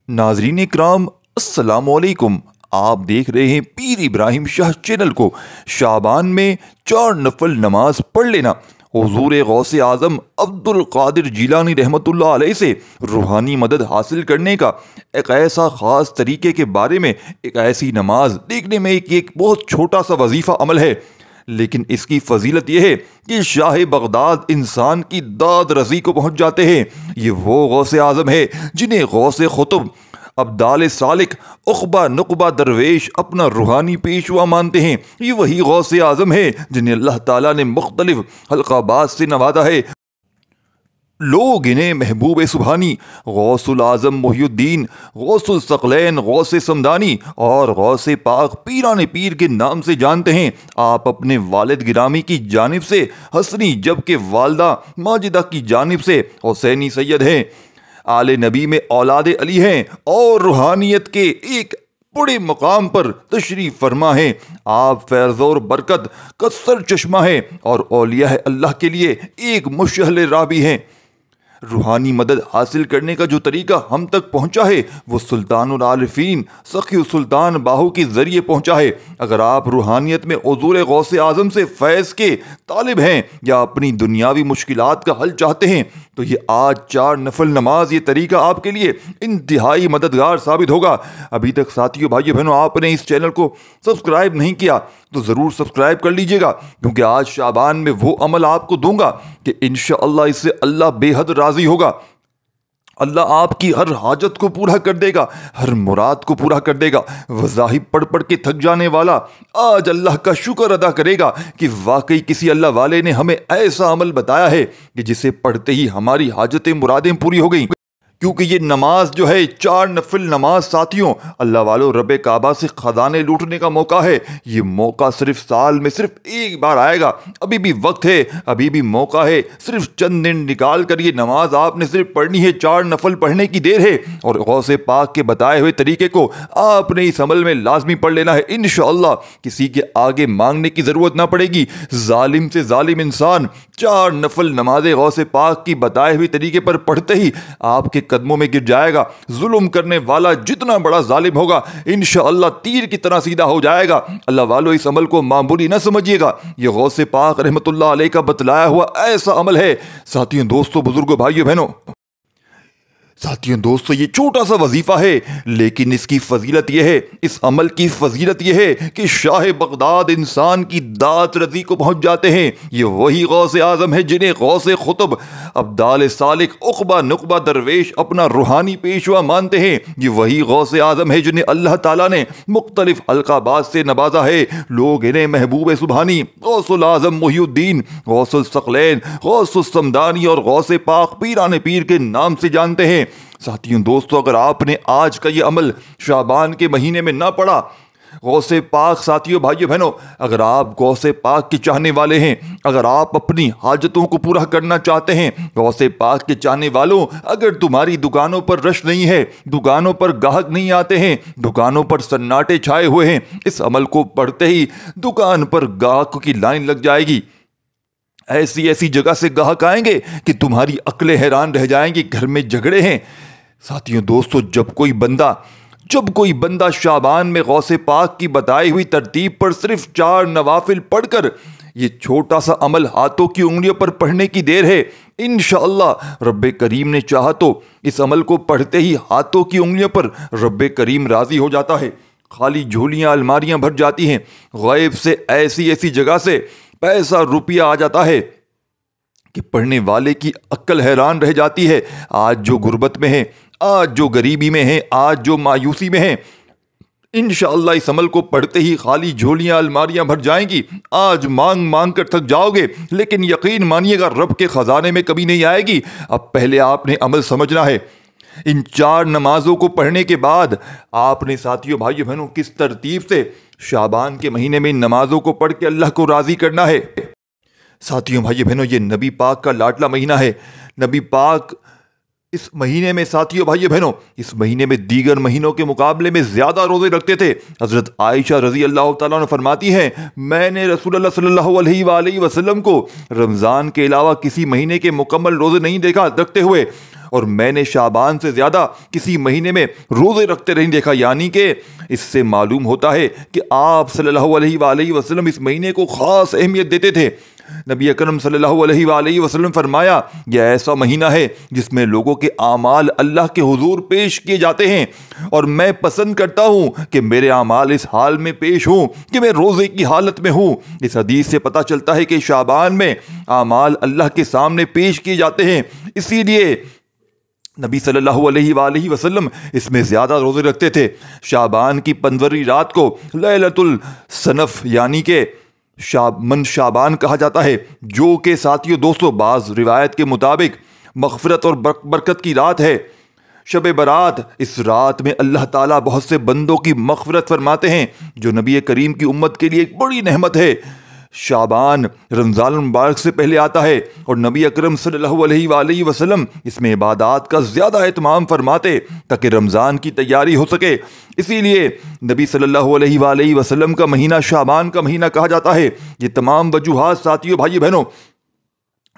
ناظرین اکرام السلام علیکم۔ آپ دیکھ رہے ہیں پیر ابراہیم شاہ چینل کو۔ شعبان میں 4 نفل نماز پڑھ لینا حضور غوث اعظم عبد القادر جیلانی رحمۃ اللہ علیہ سے روحانی مدد حاصل کرنے کا ایک ایسا خاص طریقے کے بارے میں، ایک ایسی نماز دیکھنے میں ایک بہت چھوٹا سا وظیفہ عمل ہے، لیکن اس کی فضیلت یہ ہے کہ شاہ بغداد انسان کی داد رسی کو پہنچ جاتے ہیں۔ یہ وہ غوث اعظم ہے جنہیں غوث قطب، ابدال سالک، عقبہ نقبہ درویش اپنا روحانی پیشوا مانتے ہیں۔ یہ وہی غوث اعظم ہے جنہیں اللہ تعالیٰ نے مختلف القابات سے نوازا ہے۔ لوگ انہیں محبوب سبحانی، غوث العظم محی الدین، غوث الثقلین، غوث سمدانی اور غوث پاک پیران پیر کے نام سے جانتے ہیں۔ آپ اپنے والد گرامی کی جانب سے حسنی، جبکہ والدہ ماجدہ کی جانب سے حسینی سید ہیں۔ آل نبی میں اولاد علی ہیں اور روحانیت کے ایک بڑے مقام پر تشریف فرما ہیں۔ آپ فیض اور برکت کا سر چشمہ ہیں اور اولیاء اللہ کے لیے ایک مشعل راہ بھی ہیں۔ روحانی مدد حاصل کرنے کا جو طریقہ ہم تک پہنچا ہے وہ سلطان العارفین سخی السلطان باہو کے ذریعے پہنچا ہے۔ اگر آپ روحانیت میں حضور غوث اعظم سے فیض کے طالب ہیں یا اپنی دنیاوی مشکلات کا حل چاہتے ہیں تو یہ آج 4 نفل نماز، یہ طریقہ آپ کے لیے انتہائی مددگار ثابت ہوگا۔ ابھی تک ساتھیوں، بھائیو بہنوں، آپ نے اس چینل کو سبسکرائب نہیں کیا تو ضرور سبسکرائب کر لیجئے گا، کیونکہ آج شعبان میں وہ عمل آپ کو دوں گا کہ انشاءاللہ اس سے اللہ بے حد راضی ہوگا۔ اللہ آپ کی ہر حاجت کو پورا کر دے گا، ہر مراد کو پورا کر دے گا۔ وظائف پڑھ پڑھ کے تھک جانے والا آج اللہ کا شکر ادا کرے گا کہ واقعی کسی اللہ والے نے ہمیں ایسا عمل بتایا ہے کہ جسے پڑھتے ہی ہماری حاجتیں مرادیں پوری ہو گئیں۔ کیونکہ یہ نماز جو ہے 4 نفل نماز، ساتھیوں، اللہ والوں، رب کعبہ سے خزانے لوٹنے کا موقع ہے۔ یہ موقع صرف سال میں صرف ایک بار آئے گا۔ ابھی بھی وقت ہے، ابھی بھی موقع ہے۔ صرف چند دن نکال کر یہ نماز آپ نے صرف پڑھنی ہے۔ 4 نفل پڑھنے کی دیر ہے اور غوث پاک کے بتائے ہوئے طریقے کو آپ نے اس عمل میں لازمی پڑھ لینا ہے۔ انشاءاللہ کسی کے آگے مانگنے کی ضرورت نہ پڑے گی۔ ظالم سے ظالم انسان 4 نفل نماز غوث پاک کی بتائے ہوئے طریقے پر پڑھتے ہی آپ کے قدموں میں گر جائے گا۔ ظلم کرنے والا جتنا بڑا ظالم ہوگا انشاءاللہ تیر کی طرح سیدھا ہو جائے گا۔ اللہ والو، اس عمل کو معمولی نہ سمجھیے گا، یہ غوث پاک رحمت اللہ علیہ کا بتلایا ہوا ایسا عمل ہے۔ ساتھیوں، دوستوں، بزرگوں، بھائیوں، بہنوں، یہ چھوٹا سا وظیفہ ہے، لیکن اس کی فضیلت یہ ہے، اس عمل کی فضیلت یہ ہے کہ شاہ بغداد انسان کی داد رسی کو پہنچ جاتے ہیں۔ یہ وہی غوث اعظم ہے جنہیں غوث قطب، ابدال سالک، عقبہ نقبہ درویش اپنا روحانی پیشوا مانتے ہیں۔ یہ وہی غوث اعظم ہے جنہیں اللہ تعالیٰ نے مختلف القابات سے نوازا ہے۔ لوگ انہیں محبوب سبحانی، غوث العظم محی الدین، غوث الثقلین، غوث السمدانی اور غوث پاک پیران پیر کے نام سے جانتے ہیں۔ ساتھیوں، دوستوں، اگر آپ نے آج کا یہ عمل شعبان کے مہینے میں نہ پڑھا، غوث پاک، ساتھیوں، بھائیوں، بہنوں، اگر آپ غوث پاک کے چاہنے والے ہیں، اگر آپ اپنی حاجتوں کو پورا کرنا چاہتے ہیں، غوث پاک کے چاہنے والوں، اگر تمہاری دکانوں پر رش نہیں ہے، دکانوں پر گاہک نہیں آتے ہیں، دکانوں پر سناٹے چھائے ہوئے ہیں، اس عمل کو پڑھتے ہی دکان پر گاہکوں کی لائن لگ جائے گی۔ ایسی جگہ سے گاہک آئیں گے کہ تمہاری عقلیں حیران رہ جائیں گی، گھر میں جھگڑے ہیں۔ ساتھیوں، دوستوں، جب کوئی بندہ شعبان میں غوث پاک کی بتائی ہوئی ترتیب پر صرف 4 نوافل پڑھ کر، یہ چھوٹا سا عمل ہاتھوں کی انگلیوں پر پڑھنے کی دیر ہے، انشاءاللہ رب کریم نے چاہا تو اس عمل کو پڑھتے ہی ہاتھوں کی انگلیوں پر رب کریم راضی ہو جاتا ہے۔ خالی جھولیاں، الماریاں بھر جاتی ہیں، غیب سے ایسی جگہ سے پیسہ روپیہ آ جاتا ہے کہ پڑھنے والے کی عقل حیران رہ جاتی ہے۔ آج جو غربت میں ہیں، آج جو غریبی میں ہیں، آج جو مایوسی میں ہیں، انشاءاللہ اس عمل کو پڑھتے ہی خالی جھولیاں، الماریاں بھر جائیں گی۔ آج مانگ کر تھک جاؤ گے، لیکن یقین مانیے گا رب کے خزانے میں کبھی نہیں آئے گی۔ اب پہلے آپ نے عمل سمجھنا ہے۔ ان 4 نمازوں کو پڑھنے کے بعد آپ نے، ساتھیوں، بھائیوں، بہنوں، کس ترتیب سے شعبان کے مہینے میں ان نمازوں کو پڑھ کے اللہ کو راضی کرنا ہے۔ ساتھیوں، بھائیوں، بہنوں، یہ نبی پاک کا لاڈلا مہینہ ہے۔ نبی پاک اس مہینے میں، ساتھیوں، بھائیوں، بہنوں، اس مہینے میں دیگر مہینوں کے مقابلے میں زیادہ روزے رکھتے تھے۔ حضرت عائشہ رضی اللہ تعالیٰ عنہ فرماتی ہیں، میں نے رسول اللہ صلی اللہ علیہ وآلہ وسلم کو رمضان کے علاوہ کسی مہینے کے مکمل روزے نہیں دیکھا رکھتے ہوئے۔ اور میں نے شعبان سے زیادہ کسی مہینے میں روزے رکھتے نہیں دیکھا۔ یعنی کہ اس سے معلوم ہوتا ہے کہ آپ صلی اللہ علیہ وآلہ وسلم اس مہینے کو خاص اہمیت دیتے تھے۔ نبی اکرم صلی اللہ علیہ وآلہ وسلم فرمایا، یہ ایسا مہینہ ہے جس میں لوگوں کے اعمال اللہ کے حضور پیش کیے جاتے ہیں، اور میں پسند کرتا ہوں کہ میرے اعمال اس حال میں پیش ہوں کہ میں روزے کی حالت میں ہوں۔ اس حدیث سے پتہ چلتا ہے کہ شعبان میں اعمال اللہ کے سامنے پیش کیے جاتے ہیں، اسی لیے نبی صلی اللہ علیہ وآلہ وسلم اس میں زیادہ روزے رکھتے تھے۔ شعبان کی 15ویں رات کو لیلۃ الصنف یعنی کہ شعبان کہا جاتا ہے، جو کہ ساتھیو دوستو بعض روایت کے مطابق مغفرت اور برکت کی رات ہے۔ شب برات، اس رات میں اللہ تعالیٰ بہت سے بندوں کی مغفرت فرماتے ہیں، جو نبی کریم کی امت کے لیے ایک بڑی نعمت ہے۔ شعبان رمضان المبارک سے پہلے آتا ہے، اور نبی اکرم صلی اللہ علیہ وآلہ وسلم اس میں عبادات کا زیادہ اہتمام فرماتے تاکہ رمضان کی تیاری ہو سکے۔ اسی لیے نبی صلی اللہ علیہ وآلہ وسلم کا مہینہ شعبان کا مہینہ کہا جاتا ہے۔ یہ تمام وجوہات ساتھیوں بھائی بہنوں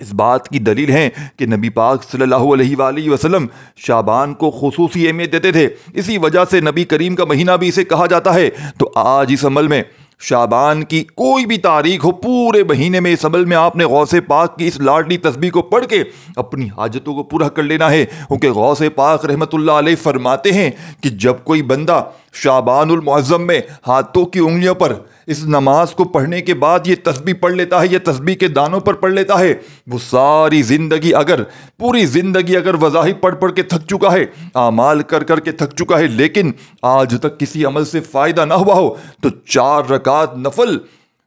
اس بات کی دلیل ہیں کہ نبی پاک صلی اللہ علیہ وآلہ وسلم شعبان کو خصوصی اہمیت دیتے تھے، اسی وجہ سے نبی کریم کا مہینہ بھی اسے کہا جاتا ہے۔ تو آج اس عمل میں شعبان کی کوئی بھی تاریخ ہو، پورے مہینے میں اس عمل میں آپ نے غوث پاک کی اس لاڈلی تسبیح کو پڑھ کے اپنی حاجتوں کو پورا کر لینا ہے، کیونکہ غوث پاک رحمۃ اللہ علیہ فرماتے ہیں کہ جب کوئی بندہ شعبان المعظم میں ہاتھوں کی انگلیوں پر اس نماز کو پڑھنے کے بعد یہ تسبیح پڑھ لیتا ہے، یہ تسبیح کے دانوں پر پڑھ لیتا ہے، وہ ساری زندگی پوری زندگی اگر وظائف پڑھ کے تھک چکا ہے، اعمال کر کے تھک چکا ہے، لیکن آج تک کسی عمل سے فائدہ نہ ہوا ہو، تو 4 رکعت نفل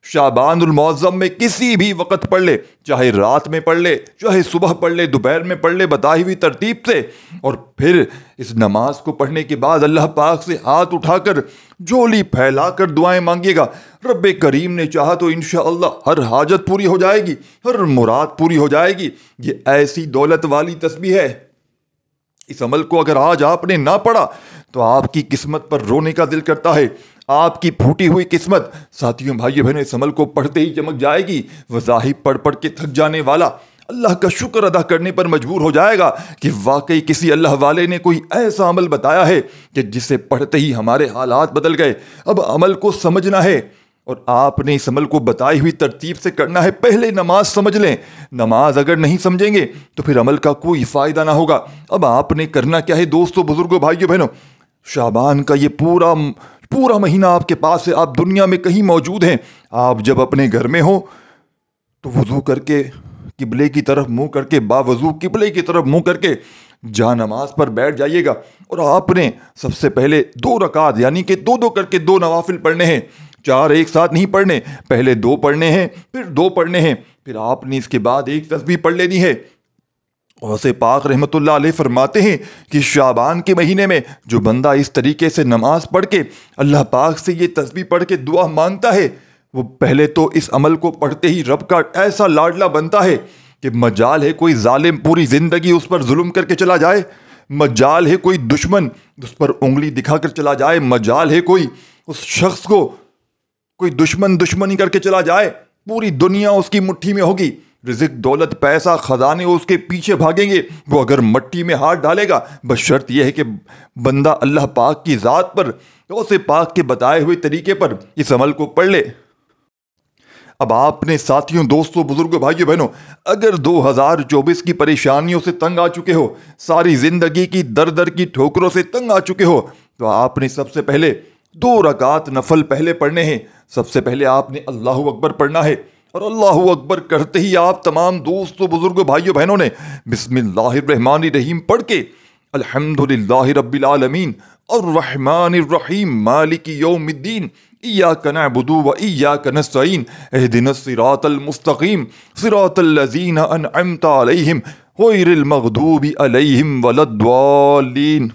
شعبان المعظم میں کسی بھی وقت پڑھ لے، چاہے رات میں پڑھ لے، چاہے صبح پڑھ لے، دوپہر میں پڑھ لے، بتائی ہوئی ترتیب سے، اور پھر اس نماز کو پڑھنے کے بعد اللہ پاک سے ہاتھ اٹھا کر جھولی پھیلا کر دعائیں مانگیے گا۔ رب کریم نے چاہا تو انشاءاللہ ہر حاجت پوری ہو جائے گی، ہر مراد پوری ہو جائے گی۔ یہ ایسی دولت والی تسبیح ہے، اس عمل کو اگر آج آپ نے نہ پڑھا تو آپ کی قسمت پر رونے کا دل کرتا ہے۔ آپ کی پھوٹی ہوئی قسمت ساتھیوں بھائیوں بہنوں اس عمل کو پڑھتے ہی چمک جائے گی۔ وظائف پڑھ کے تھک جانے والا اللہ کا شکر ادا کرنے پر مجبور ہو جائے گا کہ واقعی کسی اللہ والے نے کوئی ایسا عمل بتایا ہے کہ جسے پڑھتے ہی ہمارے حالات بدل گئے۔ اب عمل کو سمجھنا ہے، اور آپ نے اس عمل کو بتائی ہوئی ترتیب سے کرنا ہے۔ پہلے نماز سمجھ لیں، نماز اگر نہیں سمجھیں گے تو پھر عمل کا کوئی فائدہ نہ ہوگا۔ اب آپ نے کرنا کیا ہے دوستو، بزرگوں، بھائیوں بہنوں، شعبان کا یہ پورا مہینہ آپ کے پاس ہے، آپ دنیا میں کہیں موجود ہیں، آپ جب اپنے گھر میں ہوں تو وضو کر کے قبلے کی طرف منہ کر کے، باوضو قبلے کی طرف منہ کر کے جہاں نماز پر بیٹھ جائیے گا، اور آپ نے سب سے پہلے 2 رکعت یعنی کہ 2 کر کے 2 نوافل پڑھنے ہیں، 4 ایک ساتھ نہیں پڑھنے، پہلے 2 پڑھنے ہیں، پھر 2 پڑھنے ہیں، پھر آپ نے اس کے بعد ایک تسبیح پڑھ لینی ہے۔ غوث پاک رحمۃ اللہ علیہ فرماتے ہیں کہ شعبان کے مہینے میں جو بندہ اس طریقے سے نماز پڑھ کے اللہ پاک سے یہ تسبیح پڑھ کے دعا مانگتا ہے، وہ پہلے تو اس عمل کو پڑھتے ہی رب کا ایسا لاڈلا بنتا ہے کہ مجال ہے کوئی ظالم پوری زندگی اس پر ظلم کر کے چلا جائے، مجال ہے کوئی دشمن اس پر انگلی دکھا کر چلا جائے، مجال ہے کوئی اس شخص کو کوئی دشمنی کر کے چلا جائے، پوری دنیا اس کی مٹھی میں ہوگی، رزق، دولت، پیسہ، خزانے اس کے پیچھے بھاگیں گے، وہ اگر مٹی میں ہاتھ ڈالے گا، بس شرط یہ ہے کہ بندہ اللہ پاک کی ذات پر، غوث پاک کے بتائے ہوئے طریقے پر اس عمل کو پڑھ لے۔ اب آپ نے ساتھیوں، دوستوں، بزرگوں، بھائیوں بہنوں، اگر 2024 کی پریشانیوں سے تنگ آ چکے ہو، ساری زندگی کی در کی ٹھوکروں سے تنگ آ چکے ہو، تو آپ نے سب سے پہلے 2 رکعت نفل پہلے پڑھنے ہیں۔ سب سے پہلے آپ نے اللہ اکبر پڑھنا ہے، اور اللہ اکبر کرتے ہی آپ تمام دوستوں، بزرگوں، بھائیوں بہنوں نے بسم اللہ الرحمن الرحیم پڑھ کے الحمدللہ رب العالمین الرحمن الرحیم مالک یوم الدین ایاک نعبد و ایاک نستعین اہدنا الصراط المستقیم صراط الذین انعمت علیہم غیر المغضوب علیہم ولا الضالین۔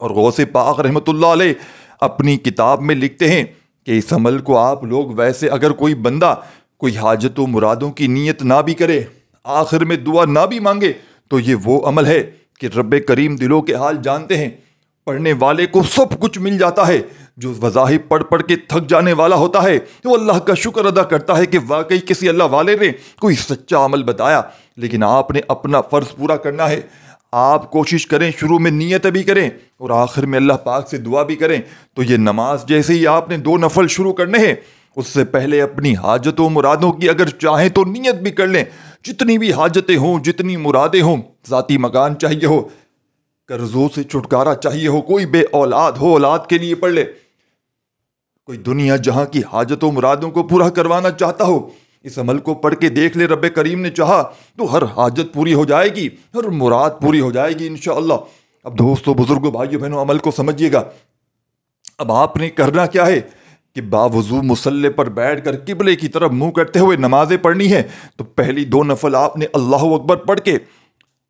اور غوث پاک رحمۃ اللہ علیہ اپنی کتاب میں لکھتے ہیں کہ اس عمل کو آپ لوگ ویسے اگر کوئی بندہ کوئی حاجت و مرادوں کی نیت نہ بھی کرے، آخر میں دعا نہ بھی مانگے، تو یہ وہ عمل ہے کہ رب کریم دلوں کے حال جانتے ہیں، پڑھنے والے کو سب کچھ مل جاتا ہے۔ جو وظائف پڑھ کے تھک جانے والا ہوتا ہے وہ اللہ کا شکر ادا کرتا ہے کہ واقعی کسی اللہ والے نے کوئی سچا عمل بتایا، لیکن آپ نے اپنا فرض پورا کرنا ہے، آپ کوشش کریں شروع میں نیت بھی کریں اور آخر میں اللہ پاک سے دعا بھی کریں. تو یہ نماز جیسے ہی آپ نے 2 نفل شروع کرنے ہیں اس سے پہلے اپنی حاجتوں مرادوں کی اگر چاہیں تو نیت بھی کر لیں. جتنی بھی حاجتیں ہوں، جتنی مرادیں ہوں، ذاتی مکان چاہیے ہو، قرضوں سے چھٹکارا چاہیے ہو، کوئی بے اولاد ہو اولاد کے لیے پڑھ لے، کوئی دنیا جہاں کی حاجتوں مرادوں کو پورا کروانا چاہتا ہو، اس عمل کو پڑھ کے دیکھ لے. رب کریم نے چاہا تو ہر حاجت پوری ہو جائے گی، ہر مراد پوری ہو جائے گی انشاءاللہ. اب دوستو، بزرگوں، بھائیو، بہنوں، عمل کو سمجھیے گا. اب آپ نے کرنا کیا ہے کہ باوضو مصلی پر بیٹھ کر قبلے کی طرف منہ کرتے ہوئے نمازیں پڑھنی ہے. تو پہلی 2 نفل آپ نے اللہ اکبر پڑھ کے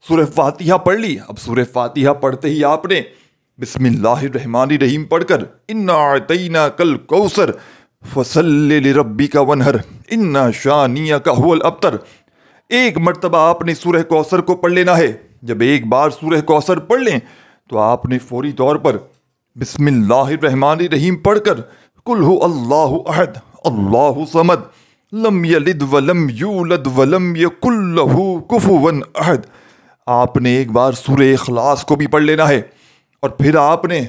سورہ فاتحہ پڑھ لی. اب سورہ فاتحہ پڑھتے ہی آپ نے بسم اللہ الرحمن الرحیم پڑھ کر انا اعطیناک الکوثر فصلی لربک وانحر ان شانئک ھو الابتر. ایک مرتبہ آپ نے سورہ کوثر کو پڑھ لینا ہے. جب ایک بار سورہ کوثر پڑھ لیں تو آپ نے فوری طور پر بسم اللہ الرحمن الرحیم پڑھ کر قل ھو اللہ احد اللہ صمد لم یلد ولم یولد ولم یکن لہ کفوا احد. آپ نے ایک بار سورہ اخلاص کو بھی پڑھ لینا ہے اور پھر آپ نے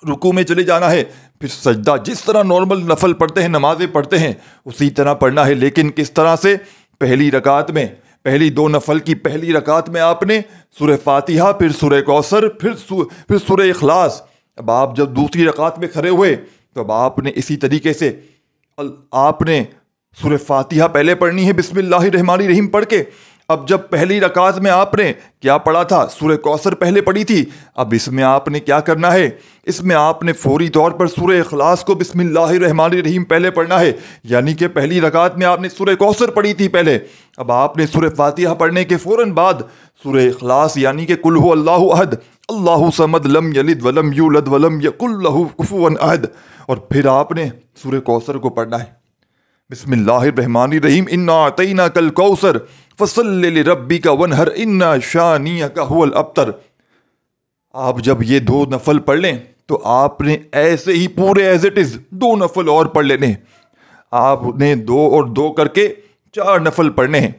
رکوع میں چلے جانا ہے. پھر سجدہ جس طرح نارمل نفل پڑھتے ہیں، نمازیں پڑھتے ہیں، اسی طرح پڑھنا ہے. لیکن کس طرح سے؟ پہلی رکعت میں، پہلی 2 نفل کی پہلی رکعت میں آپ نے سورہ فاتحہ، پھر سورہ کوثر، پھر سورہ اخلاص. اب آپ جب دوسری رکعت میں کھڑے ہوئے تو اب آپ نے اسی طریقے سے آپ نے سورہ فاتحہ پہلے پڑھنی ہے بسم اللہ الرحمن الرحیم پڑھ کے. اب جب پہلی رکعت میں آپ نے کیا پڑھا تھا؟ سورہ کوثر پہلے پڑھی تھی. اب اس میں آپ نے کیا کرنا ہے؟ اس میں آپ نے فوری طور پر سورہ اخلاص کو بسم اللہ الرحمن الرحیم پہلے پڑھنا ہے. یعنی کہ پہلی رکعت میں آپ نے سورہ کوثر پڑھی تھی پہلے. اب آپ نے سورہ فاتحہ پڑھنے کے فوراً بعد سورہ اخلاص یعنی کہ قل ھو اللہ احد اللہ صمد لم یلد ولم یولد ولم یکن لہ کفوا احد. اور پھر آپ نے سورہ کوثر کو پڑھنا ہے بسم اللہ الرحمن الرحیم انا اعطیناک الکوثر فصلی لربک وانحر ان شانئک ھو الابتر. آپ جب یہ 2 نفل پڑھ لیں تو آپ نے ایسے ہی پورے ایز اٹ از 2 نفل اور پڑھ لینے. آپ نے 2 اور 2 کر کے 4 نفل پڑھنے ہیں.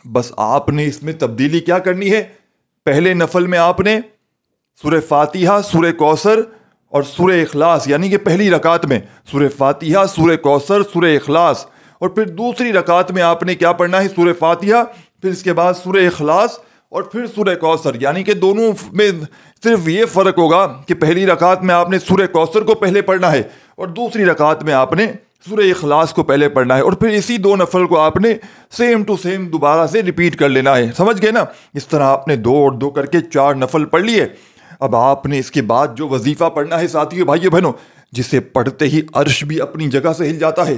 بس آپ نے اس میں تبدیلی کیا کرنی ہے؟ پہلے نفل میں آپ نے سورہ فاتحہ، سورہ کوثر اور سورہ اخلاص یعنی کہ پہلی رکعت میں سورہ فاتحہ، سورہ کوثر، سورہ اخلاص، اور پھر دوسری رکعت میں آپ نے کیا پڑھنا ہے؟ سورہ فاتحہ، پھر اس کے بعد سورہ اخلاص اور پھر سورہ کوثر. یعنی کہ دونوں میں صرف یہ فرق ہوگا کہ پہلی رکعت میں آپ نے سورہ کوثر کو پہلے پڑھنا ہے اور دوسری رکعت میں آپ نے سورہ اخلاص کو پہلے پڑھنا ہے. اور پھر اسی 2 نفل کو آپ نے سیم ٹو سیم دوبارہ سے ریپیٹ کر لینا ہے. سمجھ گئے نا؟ اس طرح آپ نے 2 اور 2 کر کے 4 نفل پڑھ لیے. اب آپ نے اس کے بعد جو وظیفہ پڑھنا ہے ساتھیو، بھائیو، بہنوں، جسے پڑھتے ہی عرش بھی اپنی جگہ سے ہل جاتا ہے،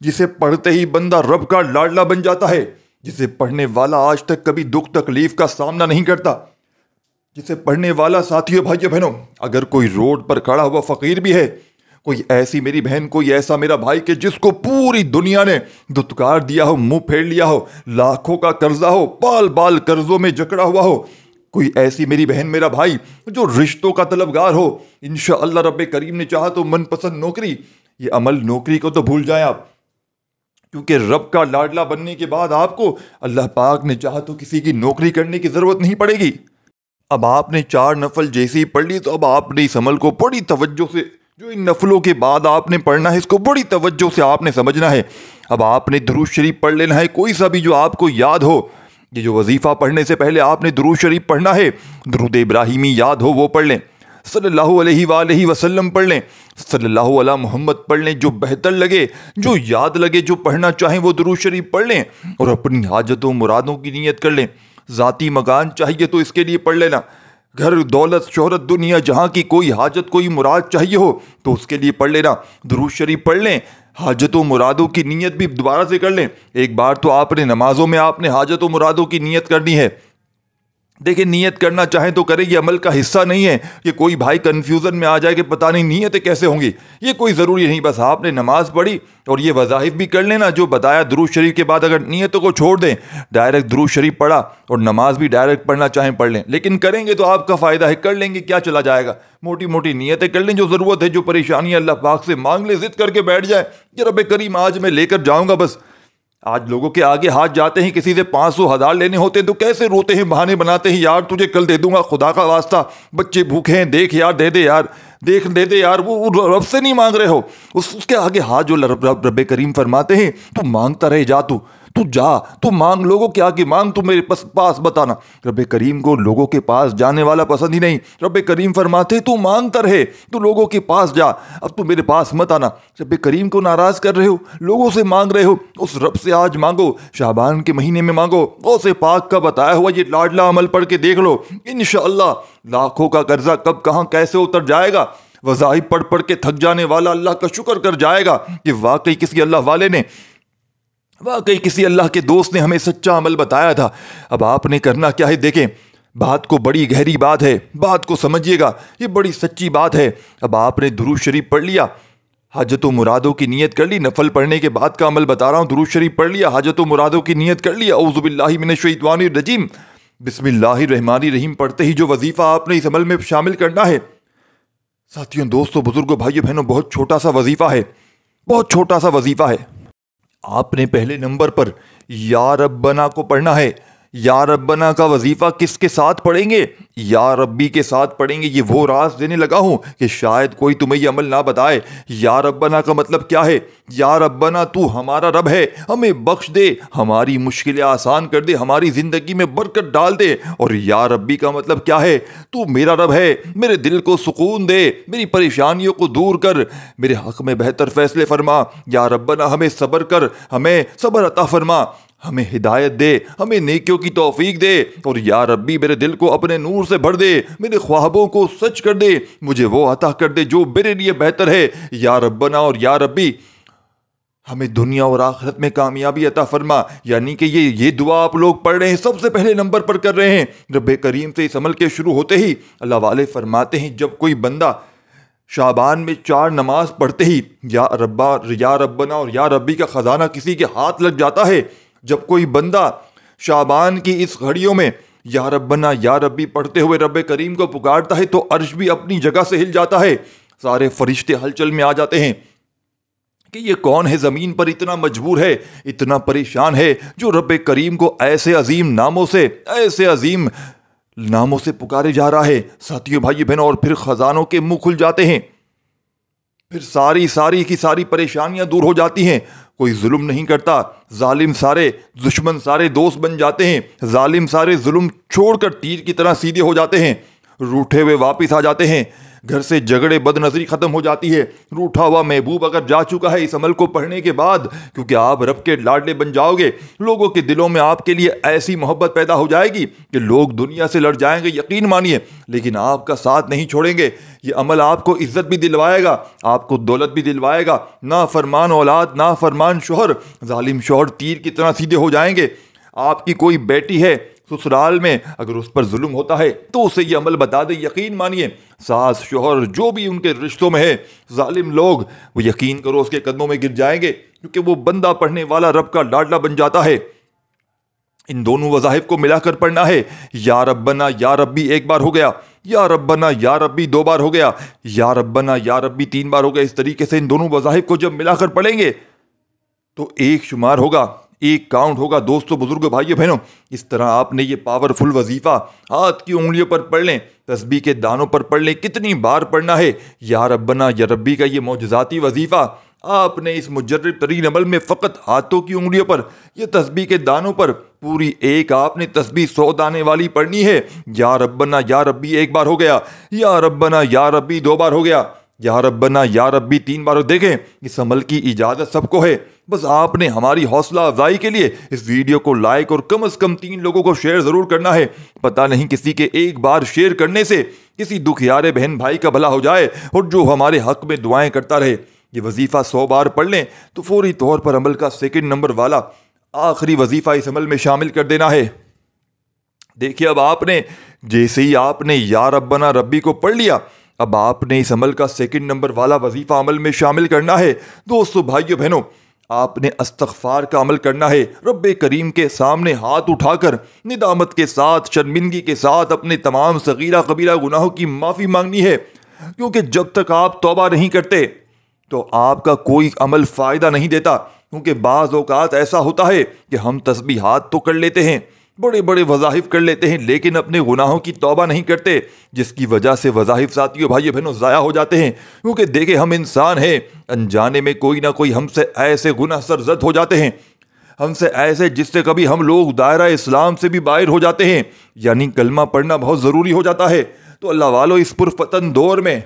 جسے پڑھتے ہی بندہ رب کا لاڈلا بن جاتا ہے، جسے پڑھنے والا آج تک کبھی دکھ تکلیف کا سامنا نہیں کرتا، جسے پڑھنے والا ساتھیو، بھائیو، بہنوں، اگر کوئی روڈ پر کھڑا ہوا فقیر بھی ہے، کوئی ایسی میری بہن، کوئی ایسا میرا بھائی کہ جس کو پوری دنیا نے دھتکار دیا ہو، منہ پھیر لیا ہو، لاکھوں کا قرضہ ہو، بال بال قرضوں میں جکڑا ہوا ہو، کوئی ایسی میری بہن، میرا بھائی جو رشتوں کا طلبگار ہو، انشاءاللہ رب کریم نے چاہا تو من پسند نوکری، یہ عمل نوکری کو تو بھول جائیں آپ، کیونکہ رب کا لاڈلا بننے کے بعد آپ کو اللہ پاک نے چاہا تو کسی کی نوکری کرنے کی ضرورت نہیں پڑے گی. اب آپ نے 4 نفل جیسے ہی پڑھ لی تو اب آپ نے اس عمل کو بڑی توجہ سے، جو ان نفلوں کے بعد آپ نے پڑھنا ہے، اس کو بڑی توجہ سے آپ نے سمجھنا ہے. اب آپ نے درود شریف پڑھ لینا ہے، کوئی سا بھی جو آپ کو یاد ہو. یہ جو وظیفہ پڑھنے سے پہلے آپ نے درود شریف پڑھنا ہے، درود ابراہیمی یاد ہو وہ پڑھ لیں، صلی اللہ علیہ وآلہ وسلم پڑھ لیں، صلی اللہ علی محمد پڑھ لیں، جو بہتر لگے، جو یاد لگے، جو پڑھنا چاہیں وہ درود شریف پڑھ لیں اور اپنی حاجتوں مرادوں کی نیت کر لیں. ذاتی مکان چاہیے تو اس کے لیے پڑھ لینا، گھر، دولت، شہرت، دنیا جہاں کی کوئی حاجت، کوئی مراد چاہیے ہو تو اس کے لیے پڑھ لینا، درود شریف پڑھ لیں. حاجتوں مرادوں کی نیت بھی دوبارہ سے کر لیں. ایک بار تو آپ نے نمازوں میں آپ نے حاجتوں مرادوں کی نیت کرنی ہے. دیکھیں، نیت کرنا چاہیں تو کریں، یہ عمل کا حصہ نہیں ہے کہ کوئی بھائی کنفیوژن میں آ جائے کہ پتہ نہیں نیتیں کیسے ہوں گی. یہ کوئی ضروری نہیں، بس آپ نے نماز پڑھی اور یہ وظائف بھی کر لینا جو بتایا. درود شریف کے بعد اگر نیتوں کو چھوڑ دیں، ڈائریکٹ درود شریف پڑھا اور نماز بھی ڈائریکٹ پڑھنا چاہیں پڑھ لیں، لیکن کریں گے تو آپ کا فائدہ ہے. کر لیں گے کیا چلا جائے گا، موٹی موٹی نیتیں کر لیں، جو ضرورت ہے، جو پریشانی اللہ پاک سے مانگ لیں، ضد کر کے بیٹھ جائے کہ رب کریم آج میں لے کر جاؤں گا. بس آج لوگوں کے آگے ہاتھ جاتے ہیں، کسی سے 500 1000 لینے ہوتے ہیں تو کیسے روتے ہیں، بہانے بناتے ہیں، یار تجھے کل دے دوں گا، خدا کا واسطہ بچے بھوکے ہیں، دیکھ یار دے دے یار، دیکھ دے دے یار۔ وہ رب سے نہیں مانگ رہے ہو، اس کے آگے ہاتھ جو رب کریم فرماتے ہیں تو مانگتا رہے جا، تو جا، تو مانگ، لوگوں کے آگے مانگ، تو میرے پاس بتانا۔ رب کریم کو لوگوں کے پاس جانے والا پسند ہی نہیں۔ رب کریم فرماتے تو مانگتا رہے، تو لوگوں کے پاس جا، اب تو میرے پاس مت آنا۔ رب کریم کو ناراض کر رہے ہو، لوگوں سے مانگ رہے ہو، اس رب سے آج مانگو، شعبان کے مہینے میں مانگو۔ غوث پاک کا بتایا ہوا یہ لاڈلا عمل پڑھ کے دیکھ لو، انشاءاللہ لاکھوں کا قرضہ کب کہاں کیسے اتر جائے گا۔ وظائف پڑھ کے تھک جانے والا اللہ کا شکر کر جائے گا کہ واقعی کسی اللہ والے نے، واقعی کسی اللہ کے دوست نے ہمیں سچا عمل بتایا تھا۔ اب آپ نے کرنا کیا ہے، دیکھیں بات کو بڑی گہری بات ہے، بات کو سمجھیے گا، یہ بڑی سچی بات ہے۔ اب آپ نے درود شریف پڑھ لیا، حاجت و مرادوں کی نیت کر لی، نفل پڑھنے کے بعد کا عمل بتا رہا ہوں، درود شریف پڑھ لیا، حاجت و مرادوں کی نیت کر لیا، اعوذ باللہ من الشیطان الرجیم، بسم اللہ الرحمن الرحیم پڑھتے ہی جو وظیفہ آپ نے اس عمل میں شامل کرنا ہے، ساتھیوں، دوستوں، بزرگوں، بھائیوں، بہنوں، بہت چھوٹا سا وظیفہ ہے، بہت چھوٹا سا وظیفہ ہے۔ آپ نے پہلے نمبر پر یا ربنا کو پڑھنا ہے۔ یا ربنا کا وظیفہ کس کے ساتھ پڑھیں گے؟ یا ربی کے ساتھ پڑھیں گے۔ یہ وہ راز دینے لگا ہوں کہ شاید کوئی تمہیں یہ عمل نہ بتائے۔ یا ربنا کا مطلب کیا ہے؟ یا ربنا تو ہمارا رب ہے، ہمیں بخش دے، ہماری مشکلیں آسان کر دے، ہماری زندگی میں برکت ڈال دے۔ اور یا ربی کا مطلب کیا ہے؟ تو میرا رب ہے، میرے دل کو سکون دے، میری پریشانیوں کو دور کر، میرے حق میں بہتر فیصلے فرما۔ یا ربنا ہمیں صبر کر، ہمیں صبر عطا فرما، ہمیں ہدایت دے، ہمیں نیکیوں کی توفیق دے۔ اور یا ربی میرے دل کو اپنے نور سے بھر دے، میرے خوابوں کو سچ کر دے، مجھے وہ عطا کر دے جو میرے لیے بہتر ہے۔ یا ربنا اور یا ربی ہمیں دنیا اور آخرت میں کامیابی عطا فرما۔ یعنی کہ یہ دعا آپ لوگ پڑھ رہے ہیں، سب سے پہلے نمبر پر کر رہے ہیں۔ رب کریم سے اس عمل کے شروع ہوتے ہی اللہ والے فرماتے ہیں جب کوئی بندہ شعبان میں 4 نماز پڑھتے ہی یا ربنا اور یا ربی کا خزانہ کسی کے ہاتھ لگ جاتا ہے، جب کوئی بندہ شعبان کی اس گھڑیوں میں یا ربنا یا ربی پڑھتے ہوئے رب کریم کو پکارتا ہے تو عرش بھی اپنی جگہ سے ہل جاتا ہے، سارے فرشتے ہلچل میں آ جاتے ہیں کہ یہ کون ہے زمین پر اتنا مجبور ہے، اتنا پریشان ہے، جو رب کریم کو ایسے عظیم ناموں سے پکارے جا رہا ہے۔ ساتھیوں، بھائی بہنوں، اور پھر خزانوں کے منہ کھل جاتے ہیں، پھر ساری کی ساری پریشانیاں دور ہو جاتی ہیں، کوئی ظلم نہیں کرتا، ظالم سارے دشمن سارے دوست بن جاتے ہیں، ظالم سارے ظلم چھوڑ کر تیر کی طرح سیدھے ہو جاتے ہیں، روٹھے ہوئے واپس آ جاتے ہیں، گھر سے جھگڑے بد نظری ختم ہو جاتی ہے۔ روٹھا ہوا محبوب اگر جا چکا ہے اس عمل کو پڑھنے کے بعد، کیونکہ آپ رب کے لاڈلے بن جاؤ گے، لوگوں کے دلوں میں آپ کے لیے ایسی محبت پیدا ہو جائے گی کہ لوگ دنیا سے لڑ جائیں گے، یقین مانیے، لیکن آپ کا ساتھ نہیں چھوڑیں گے۔ یہ عمل آپ کو عزت بھی دلوائے گا، آپ کو دولت بھی دلوائے گا۔ نافرمان اولاد، نافرمان شوہر، ظالم شوہر تیر کی طرح سیدھے ہو جائیں گے۔ آپ کی کوئی بیٹی ہے سسرال میں، اگر اس پر ظلم ہوتا ہے تو اسے یہ عمل بتا دے، یقین مانیے ساس شوہر جو بھی ان کے رشتوں میں ہے ظالم لوگ، وہ یقین کرو اس کے قدموں میں گر جائیں گے، کیونکہ وہ بندہ پڑھنے والا رب کا لاڈلا بن جاتا ہے۔ ان دونوں وظائف کو ملا کر پڑھنا ہے۔ یا ربنا یا ربی 1 بار ہو گیا، یا ربنا یا ربی 2 بار ہو گیا، یا ربنا یا ربی 3 بار ہو گیا۔ اس طریقے سے ان دونوں وظائف کو جب ملا کر پڑھیں گے تو 1 شمار ہوگا، 1 کاؤنٹ ہوگا۔ دوستوں، بزرگوں، بھائیوں، بہنوں، اس طرح آپ نے یہ پاورفل وظیفہ ہاتھ کی انگلیوں پر پڑھ لیں، تسبیح کے دانوں پر پڑھ لیں، کتنی بار پڑھنا ہے۔ یا ربنا یا ربی کا یہ معجزاتی وظیفہ آپ نے اس مجرب ترین عمل میں فقط ہاتھوں کی انگلیوں پر، یہ تسبیح کے دانوں پر پوری آپ نے تسبیح 100 دانے والی پڑھنی ہے۔ یا ربنا یا ربی 1 بار ہو گیا، یا ربنا یا ربی 2 بار ہو گیا، یا ربنا یا ربی 3 بار ہو۔ دیکھیں اس عمل کی اجازت سب کو ہے، بس آپ نے ہماری حوصلہ افزائی کے لیے اس ویڈیو کو لائک اور کم از کم 3 لوگوں کو شیئر ضرور کرنا ہے۔ پتہ نہیں کسی کے 1 بار شیئر کرنے سے کسی دکھیارے بہن بھائی کا بھلا ہو جائے اور جو ہمارے حق میں دعائیں کرتا رہے۔ یہ وظیفہ 100 بار پڑھ لیں تو فوری طور پر عمل کا 2 نمبر والا آخری وظیفہ اس عمل میں شامل کر دینا ہے۔ دیکھیے اب آپ نے جیسے ہی آپ نے یا ربنا ربی کو پڑھ لیا، اب آپ نے اس عمل کا 2 نمبر والا وظیفہ عمل میں شامل کرنا ہے۔ دوستو، بھائیو، بہنوں، آپ نے استغفار کا عمل کرنا ہے۔ رب کریم کے سامنے ہاتھ اٹھا کر ندامت کے ساتھ، شرمندگی کے ساتھ اپنے تمام صغیرہ کبیرہ گناہوں کی معافی مانگنی ہے، کیونکہ جب تک آپ توبہ نہیں کرتے تو آپ کا کوئی عمل فائدہ نہیں دیتا۔ کیونکہ بعض اوقات ایسا ہوتا ہے کہ ہم تسبیحات تو کر لیتے ہیں، بڑے بڑے وظائف کر لیتے ہیں، لیکن اپنے گناہوں کی توبہ نہیں کرتے، جس کی وجہ سے وظائف ساتھیوں بھائیو بہنوں ضائع ہو جاتے ہیں۔ کیونکہ دیکھیں ہم انسان ہیں، انجانے میں کوئی نہ کوئی ہم سے ایسے گناہ سرزد ہو جاتے ہیں، ہم سے ایسے جس سے کبھی ہم لوگ دائرہ اسلام سے بھی باہر ہو جاتے ہیں، یعنی کلمہ پڑھنا بہت ضروری ہو جاتا ہے۔ تو اللہ والو اس پرفتن دور میں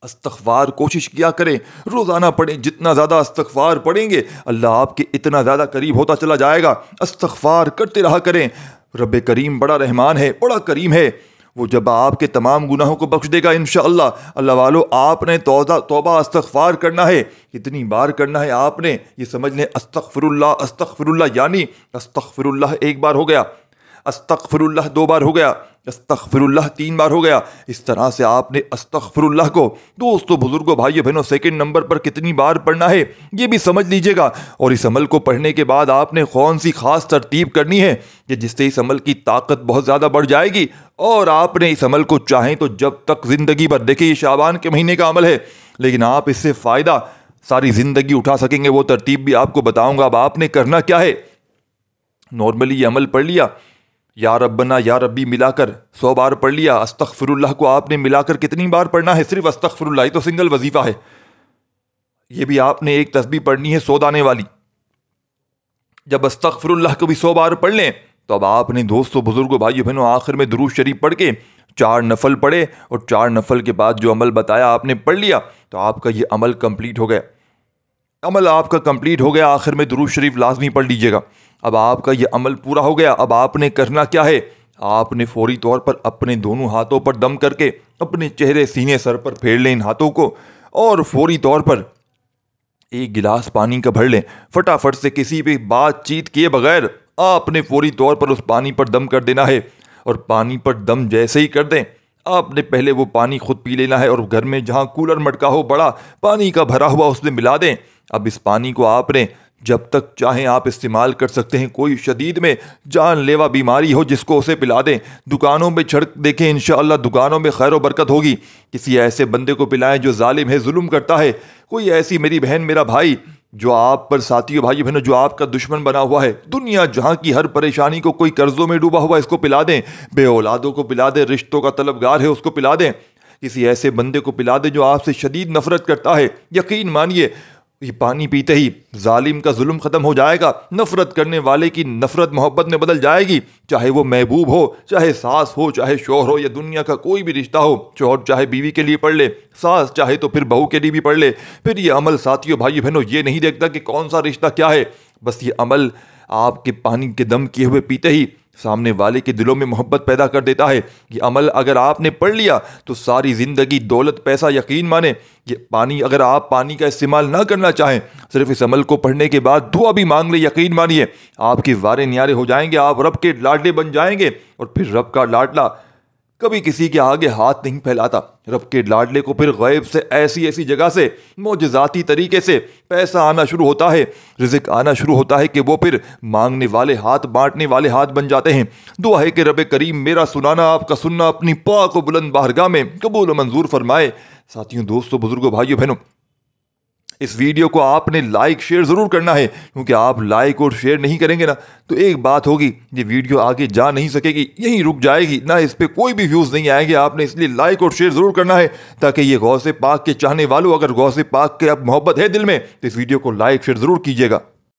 استغفار کوشش کیا کریں، روزانہ پڑھیں، جتنا زیادہ استغفار پڑھیں گے اللہ آپ کے اتنا زیادہ قریب ہوتا چلا جائے گا۔ استغفار کرتے رہا کریں، رب کریم بڑا رحمان ہے، بڑا کریم ہے، وہ جب آپ کے تمام گناہوں کو بخش دے گا انشاءاللہ۔ اللہ والو آپ نے توبہ استغفار کرنا ہے، کتنی بار کرنا ہے آپ نے یہ سمجھ لیں، استغفر اللہ یعنی استغفر اللہ ایک بار ہو گیا، استغفر اللہ دو بار ہو گیا، استغفر اللہ تین بار ہو گیا، اس طرح سے آپ نے استغفر اللہ کو دوستو بزرگوں بھائیو بہنوں سیکنڈ نمبر پر کتنی بار پڑھنا ہے یہ بھی سمجھ لیجئے گا۔ اور اس عمل کو پڑھنے کے بعد آپ نے کون سی خاص ترتیب کرنی ہے کہ جس سے اس عمل کی طاقت بہت زیادہ بڑھ جائے گی، اور آپ نے اس عمل کو چاہیں تو جب تک زندگی بھر، دیکھیں یہ شعبان کے مہینے کا عمل ہے لیکن آپ اس سے فائدہ ساری زندگی اٹھا سکیں گے، وہ ترتیب بھی آپ کو بتاؤں گا۔ اب آپ نے کرنا کیا ہے، نارملی یہ عمل پڑھ لیا، یا ربنا یا ربی ملا کر 100 بار پڑھ لیا، استغفر اللہ کو آپ نے ملا کر کتنی بار پڑھنا ہے، صرف استغفر اللہ، یہ تو سنگل وظیفہ ہے، یہ بھی آپ نے ایک تسبیح پڑھنی ہے 100 دانے والی۔ جب استغفر اللہ کو بھی 100 بار پڑھ لیں تو اب آپ نے دوستو بزرگوں بھائیو بہنوں آخر میں درود شریف پڑھ کے 4 نفل پڑھے، اور 4 نفل کے بعد جو عمل بتایا آپ نے پڑھ لیا تو آپ کا یہ عمل کمپلیٹ ہو گیا، عمل آپ کا کمپلیٹ ہو گیا۔ آخر میں درود شریف لازمی پڑھ لیجئے گا۔ اب آپ کا یہ عمل پورا ہو گیا، اب آپ نے کرنا کیا ہے، آپ نے فوری طور پر اپنے دونوں ہاتھوں پر دم کر کے اپنے چہرے سینے سر پر پھیر لیں ان ہاتھوں کو، اور فوری طور پر ایک گلاس پانی کا بھر لیں، فٹافٹ سے کسی بھی بات چیت کیے بغیر آپ نے فوری طور پر اس پانی پر دم کر دینا ہے۔ اور پانی پر دم جیسے ہی کر دیں آپ نے پہلے وہ پانی خود پی لینا ہے، اور گھر میں جہاں کولر مٹکا ہو بڑا پانی کا بھرا ہوا اس میں ملا دیں۔ اب اس پانی کو آپ نے جب تک چاہیں آپ استعمال کر سکتے ہیں، کوئی شدید میں جان لیوا بیماری ہو جس کو اسے پلا دیں، دکانوں میں چھڑک دیکھیں انشاءاللہ دکانوں میں خیر و برکت ہوگی، کسی ایسے بندے کو پلائیں جو ظالم ہے، ظلم کرتا ہے، کوئی ایسی میری بہن میرا بھائی جو آپ پر ساتھیوں بھائی بہنوں جو آپ کا دشمن بنا ہوا ہے، دنیا جہاں کی ہر پریشانی کو، کوئی قرضوں میں ڈوبا ہوا ہے اس کو پلا دیں، بے اولادوں کو پلا دیں، رشتوں کا طلبگار ہے اس کو پلا دیں، کسی ایسے بندے کو پلا دیں جو آپ سے شدید نفرت کرتا ہے، یقین مانیے یہ پانی پیتے ہی ظالم کا ظلم ختم ہو جائے گا، نفرت کرنے والے کی نفرت محبت میں بدل جائے گی، چاہے وہ محبوب ہو، چاہے ساس ہو، چاہے شوہر ہو، یا دنیا کا کوئی بھی رشتہ ہو، شوہر چاہے بیوی کے لیے پڑھ لے، ساس چاہے تو پھر بہو کے لیے بھی پڑھ لے۔ پھر یہ عمل ساتھیوں بھائی بہنوں یہ نہیں دیکھتا کہ کون سا رشتہ کیا ہے، بس یہ عمل آپ کے پانی کے دم کیے ہوئے پیتے ہی سامنے والے کے دلوں میں محبت پیدا کر دیتا ہے۔ یہ عمل اگر آپ نے پڑھ لیا تو ساری زندگی دولت پیسہ یقین مانے، یہ پانی اگر آپ پانی کا استعمال نہ کرنا چاہیں، صرف اس عمل کو پڑھنے کے بعد دعا بھی مانگ لیں، یقین مانیے آپ کے وارے نیارے ہو جائیں گے، آپ رب کے لاڈلے بن جائیں گے، اور پھر رب کا لاڈلا کبھی کسی کے آگے ہاتھ نہیں پھیلاتا، رب کے لاڈلے کو پھر غیب سے ایسی جگہ سے معجزاتی طریقے سے پیسہ آنا شروع ہوتا ہے، رزق آنا شروع ہوتا ہے کہ وہ پھر مانگنے والے ہاتھ بانٹنے والے ہاتھ بن جاتے ہیں۔ دعا ہے کہ رب کریم میرا سنانا آپ کا سننا اپنی پاک و بلند بارگاہ میں قبول و منظور فرمائے۔ ساتھیوں دوستوں بزرگوں بھائیوں بہنوں، اس ویڈیو کو آپ نے لائک شیئر ضرور کرنا ہے، کیونکہ آپ لائک اور شیئر نہیں کریں گے نا تو ایک بات ہوگی، یہ ویڈیو آگے جا نہیں سکے گی، یہیں رک جائے گی، نہ اس پہ کوئی بھی ویوز نہیں آئیں گے۔ آپ نے اس لیے لائک اور شیئر ضرور کرنا ہے تاکہ یہ غوث پاک کے چاہنے والوں، اگر غوث پاک کے اب محبت ہے دل میں تو اس ویڈیو کو لائک شیئر ضرور کیجیے گا۔